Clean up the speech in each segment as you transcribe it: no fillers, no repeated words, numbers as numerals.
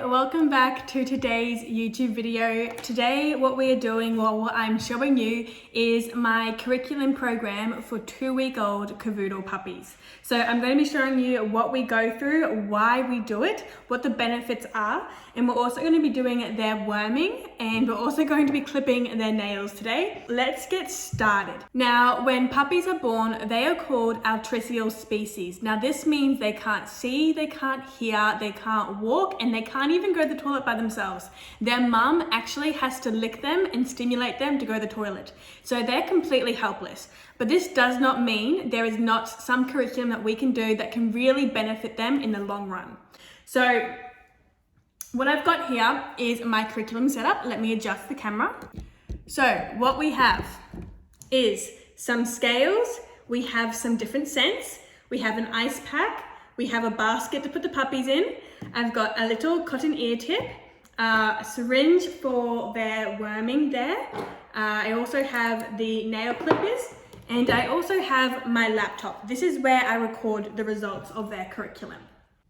welcome back to today's YouTube video. Today what we are doing, well, what I'm showing you is my curriculum program for 2-week-old Cavoodle puppies. So I'm going to be showing you what we go through, why we do it, what the benefits are, and we're also going to be doing their worming, and we're also going to be clipping their nails today. Let's get started. Now, when puppies are born, they are called altricial species. Now this means they can't see, they can't hear, they can't walk, and they can't even go to the toilet by themselves. Their mum actually has to lick them and stimulate them to go to the toilet. So they're completely helpless. But this does not mean there is not some curriculum that we can do that can really benefit them in the long run. So what I've got here is my curriculum setup. Let me adjust the camera. So what we have is some scales, we have some different scents, we have an ice pack, we have a basket to put the puppies in. I've got a little cotton ear tip, a syringe for their worming there. I also have the nail clippers, and I also have my laptop. This is where I record the results of their curriculum.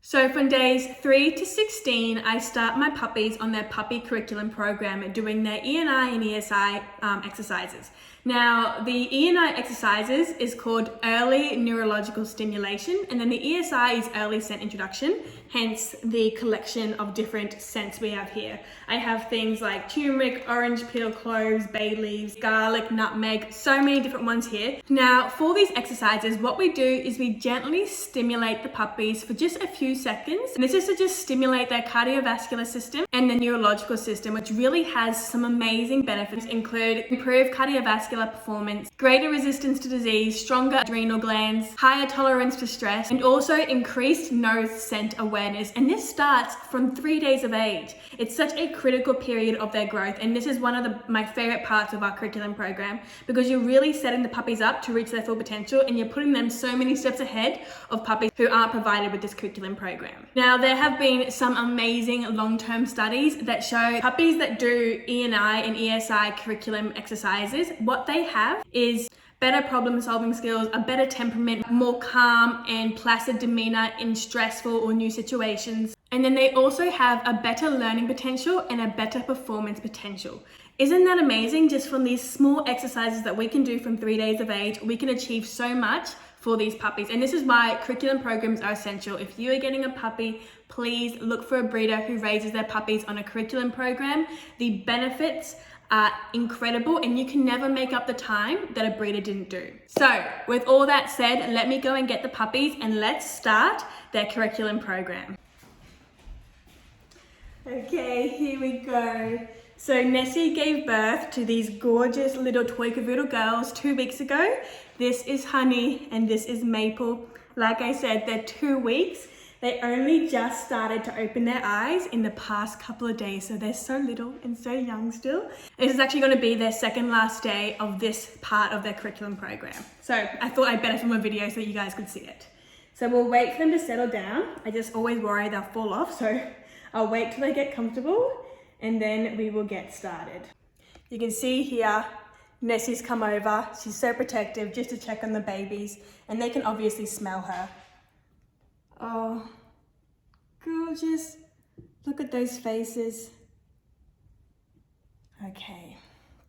So from days 3 to 16, I start my puppies on their puppy curriculum program doing their ENI and ESI exercises. Now, the ENI exercises is called early neurological stimulation, and then the ESI is early scent introduction, hence the collection of different scents we have here. I have things like turmeric, orange peel, cloves, bay leaves, garlic, nutmeg, so many different ones here. Now, for these exercises, what we do is we gently stimulate the puppies for just a few seconds, and this is to just stimulate their cardiovascular system and the neurological system, which really has some amazing benefits, include improved cardiovascular performance, greater resistance to disease, stronger adrenal glands, higher tolerance to stress, and also increased nose scent awareness. And this starts from 3 days of age. It's such a critical period of their growth, and this is one of my favorite parts of our curriculum program, because you're really setting the puppies up to reach their full potential, and you're putting them so many steps ahead of puppies who aren't provided with this curriculum program. Now, there have been some amazing long-term studies that show puppies that do ENI and ESI curriculum exercises, what they have is better problem-solving skills, a better temperament, more calm and placid demeanor in stressful or new situations. And then they also have a better learning potential and a better performance potential. Isn't that amazing? Just from these small exercises that we can do from 3 days of age, we can achieve so much for these puppies. And this is why curriculum programs are essential. If you are getting a puppy, please look for a breeder who raises their puppies on a curriculum program. The benefits are incredible, and you can never make up the time that a breeder didn't do. So with all that said, let me go and get the puppies and let's start their curriculum program. Okay, here we go. So Nessie gave birth to these gorgeous little toy Cavoodle girls 2 weeks ago. This is Honey and this is Maple. Like I said, they're 2 weeks. They only just started to open their eyes in the past couple of days, so they're so little and so young still. This is actually going to be their second last day of this part of their curriculum program. So I thought I'd better film a video so that you guys could see it. So we'll wait for them to settle down. I just always worry they'll fall off, so I'll wait till they get comfortable and then we will get started. You can see here, Nessie's come over. She's so protective just to check on the babies, and they can obviously smell her. Oh, gorgeous. Look at those faces.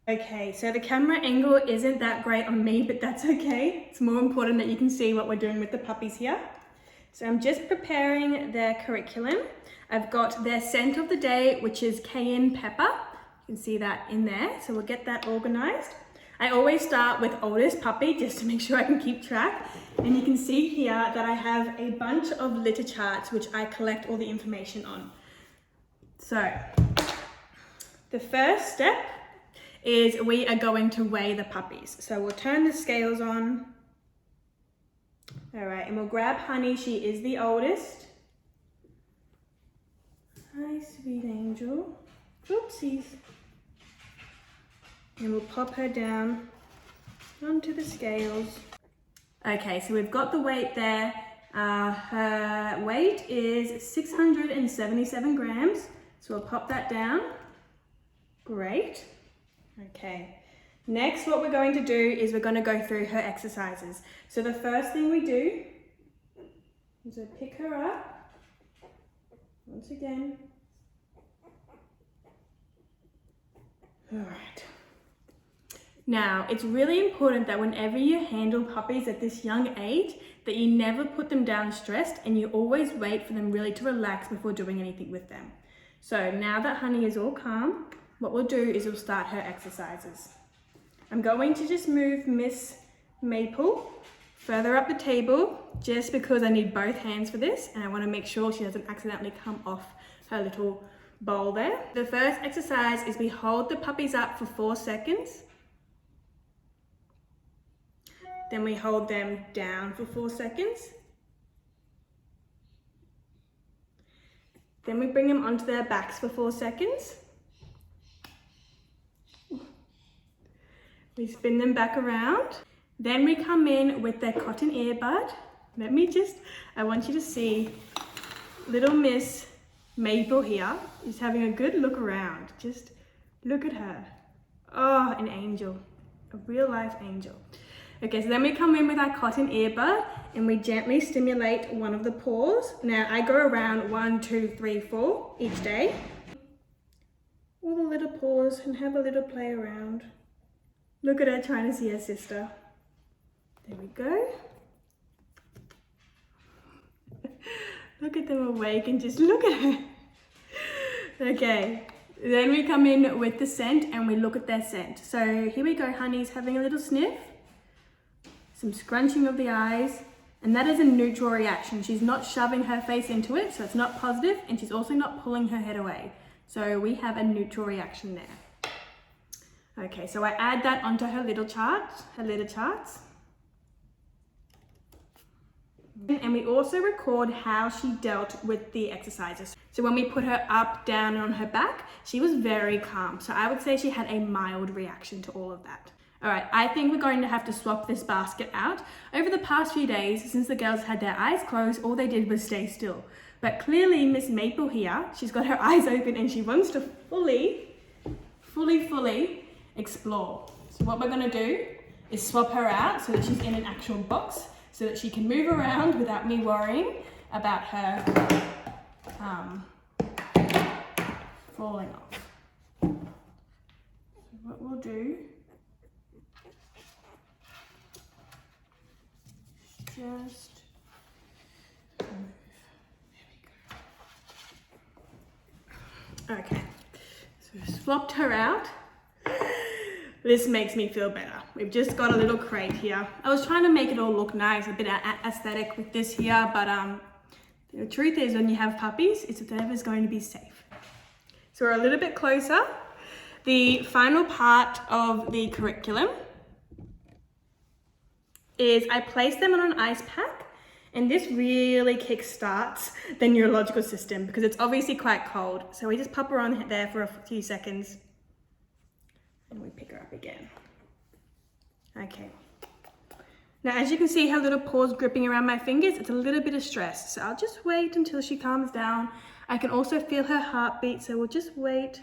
Okay, so the camera angle isn't that great on me, but that's okay. It's more important that you can see what we're doing with the puppies here. So I'm just preparing their curriculum. I've got their scent of the day, which is cayenne pepper. You can see that in there, so we'll get that organized. I always start with oldest puppy just to make sure I can keep track. And you can see here that I have a bunch of litter charts which I collect all the information on. So the first step is we are going to weigh the puppies. So we'll turn the scales on. All right, and we'll grab Honey. She is the oldest. Hi, sweet angel. Oopsies. And we'll pop her down onto the scales. Okay, so we've got the weight there. Her weight is 677 grams. So we'll pop that down. Great. Okay. Next, what we're going to do is we're going to go through her exercises. So the first thing we do is I pick her up. Once again, All right. Now, it's really important that whenever you handle puppies at this young age, that you never put them down stressed and you always wait for them really to relax before doing anything with them. So now that Honey is all calm, what we'll do is we'll start her exercises. I'm going to just move Miss Maple further up the table just because I need both hands for this and I want to make sure she doesn't accidentally come off her little bowl there. The first exercise is we hold the puppies up for 4 seconds. Then we hold them down for 4 seconds. Then we bring them onto their backs for 4 seconds. We spin them back around. Then we come in with their cotton earbud. I want you to see little Miss Maple here is having a good look around. Just look at her. Oh, an angel, a real life angel. Okay, so then we come in with our cotton earbud and we gently stimulate one of the paws. Now I go around 1, 2, 3, 4 each day. All the little paws and have a little play around. Look at her trying to see her sister. There we go. Look at them awake and just look at her. Okay, then we come in with the scent and we look at their scent. So here we go, Honey's having a little sniff. Some scrunching of the eyes, and that is a neutral reaction. She's not shoving her face into it, so it's not positive, and she's also not pulling her head away. So we have a neutral reaction there. Okay, so I add that onto her little charts. And we also record how she dealt with the exercises. So when we put her up, down, and on her back, she was very calm. So I would say she had a mild reaction to all of that. All right, I think we're going to have to swap this basket out. Over the past few days, since the girls had their eyes closed, all they did was stay still. But clearly Miss Maple here, she's got her eyes open and she wants to fully explore. So what we're gonna do is swap her out so that she's in an actual box so that she can move around without me worrying about her falling off. So what we'll do just move. There we go. Okay, so we've swapped her out. This makes me feel better. We've just got a little crate here. I was trying to make it all look nice, a bit aesthetic with this here, but the truth is when you have puppies, it's whatever's going to be safe. So we're a little bit closer. The final part of the curriculum is I place them on an ice pack, and this really kickstarts the neurological system because it's obviously quite cold. So we just pop her on there for a few seconds and we pick her up again. Okay. Now, as you can see, her little paws gripping around my fingers, it's a little bit of stress. So I'll just wait until she calms down. I can also feel her heartbeat, so we'll just wait.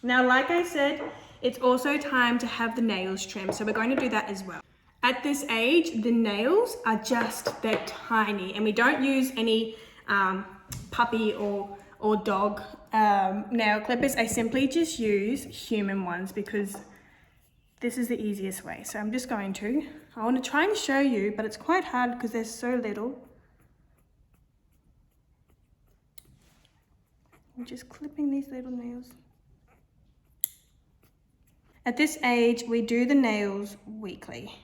Now, like I said, it's also time to have the nails trimmed, so we're going to do that as well. At this age, the nails are they're tiny, and we don't use any puppy or dog nail clippers. I simply just use human ones because this is the easiest way. So I'm just I want to try and show you, but it's quite hard because they're so little. I'm just clipping these little nails. At this age, we do the nails weekly.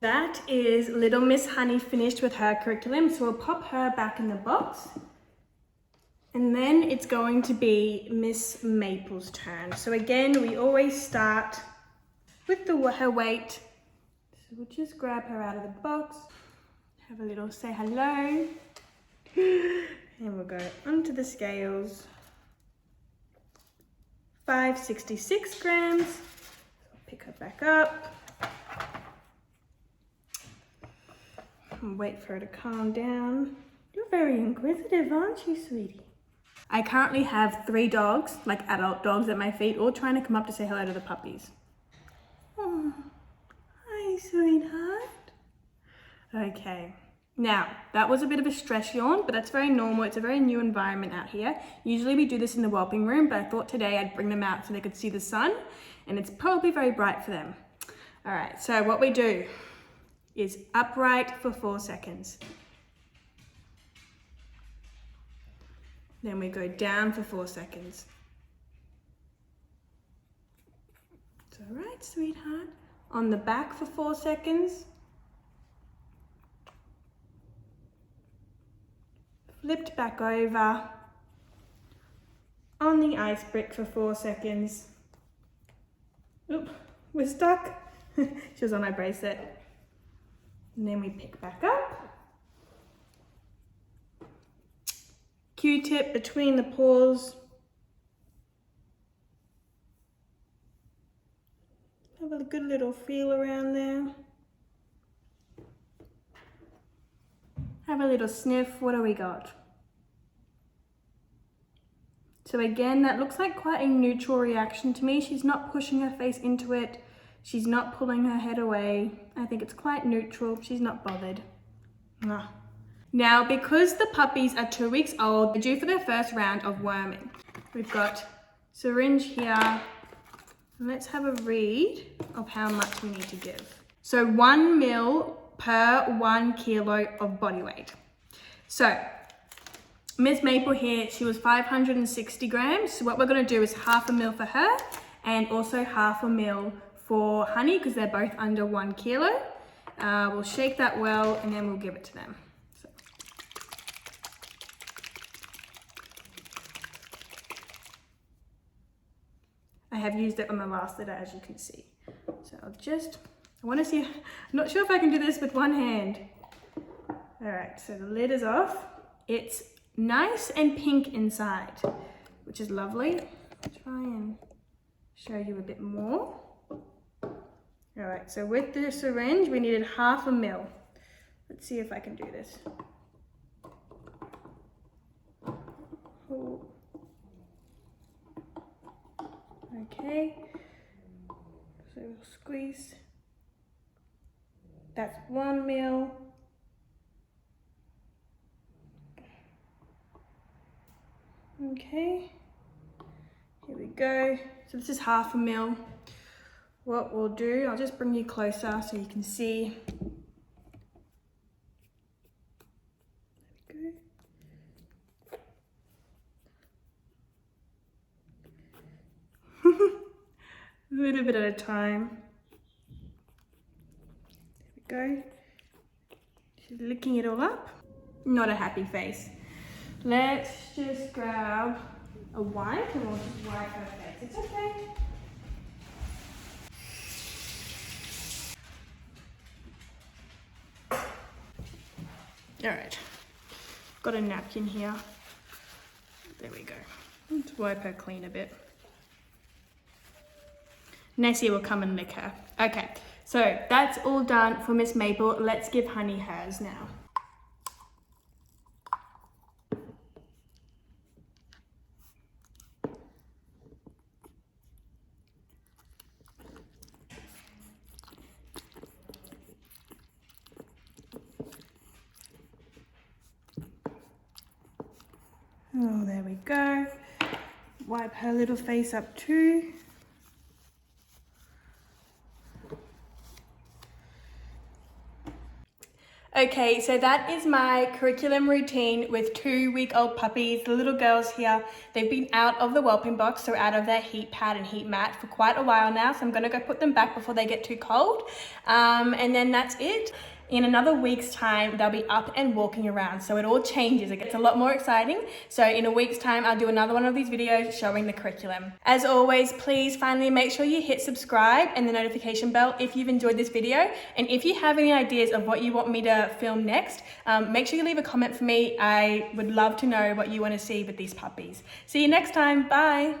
That is little Miss Honey finished with her curriculum, so we'll pop her back in the box. And then it's going to be Miss Maple's turn. So again, we always start with her weight. So we'll just grab her out of the box, have a little say hello, and we'll go onto the scales. 566 grams. So I'll pick her back up. And wait for her to calm down. You're very inquisitive, aren't you, sweetie? I currently have 3 dogs, like adult dogs at my feet, all trying to come up to say hello to the puppies. Oh, hi, sweetheart. Okay. Now, that was a bit of a stress yawn, but that's very normal. It's a very new environment out here. Usually we do this in the whelping room, but I thought today I'd bring them out so they could see the sun, and it's probably very bright for them. All right, so what we do is upright for 4 seconds. Then we go down for 4 seconds. It's all right, sweetheart. On the back for 4 seconds. Flipped back over. On the ice brick for 4 seconds. Oop, we're stuck. She was on my bracelet. And then we pick back up. Q-tip between the paws. Have a good little feel around there. Have a little sniff. What do we got? So again, that looks like quite a neutral reaction to me. She's not pushing her face into it. She's not pulling her head away. I think it's quite neutral. She's not bothered. Now, because the puppies are 2 weeks old, they're due for their first round of worming. We've got syringe here. Let's have a read of how much we need to give. So 1 ml per 1 kilo of body weight. So Miss Maple here, she was 560 grams. So what we're gonna do is 1/2 ml for her and also 1/2 ml for Honey, because they're both under 1 kilo. We'll shake that well and then we'll give it to them. So. I have used it on the last litter, as you can see. So I want to see, I'm not sure if I can do this with one hand. All right, so the lid is off. It's nice and pink inside, which is lovely. I'll try and show you a bit more. All right, so with the syringe, we needed 1/2 ml. Let's see if I can do this. Oh. Okay, so we'll squeeze. That's 1 ml. Okay, here we go. So this is 1/2 ml. What we'll do, I'll just bring you closer so you can see. There we go. A little bit at a time. There we go. She's licking it all up. Not a happy face. Let's just grab a wipe and we'll just wipe her face. It's okay. All right, got a napkin here. There we go. Let's wipe her clean a bit. Nessie will come and lick her. Okay, so that's all done for Miss Maple. Let's give Honey hers now. Oh, there we go. Wipe her little face up too. Okay, so that is my curriculum routine with 2-week-old puppies. The little girls here, they've been out of the whelping box, so out of their heat pad and heat mat for quite a while now. So I'm gonna go put them back before they get too cold. And then that's it. In another week's time, they'll be up and walking around. So it all changes. It gets a lot more exciting. So in a week's time, I'll do another one of these videos showing the curriculum. As always, please finally make sure you hit subscribe and the notification bell if you've enjoyed this video. And if you have any ideas of what you want me to film next, make sure you leave a comment for me. I would love to know what you want to see with these puppies. See you next time. Bye.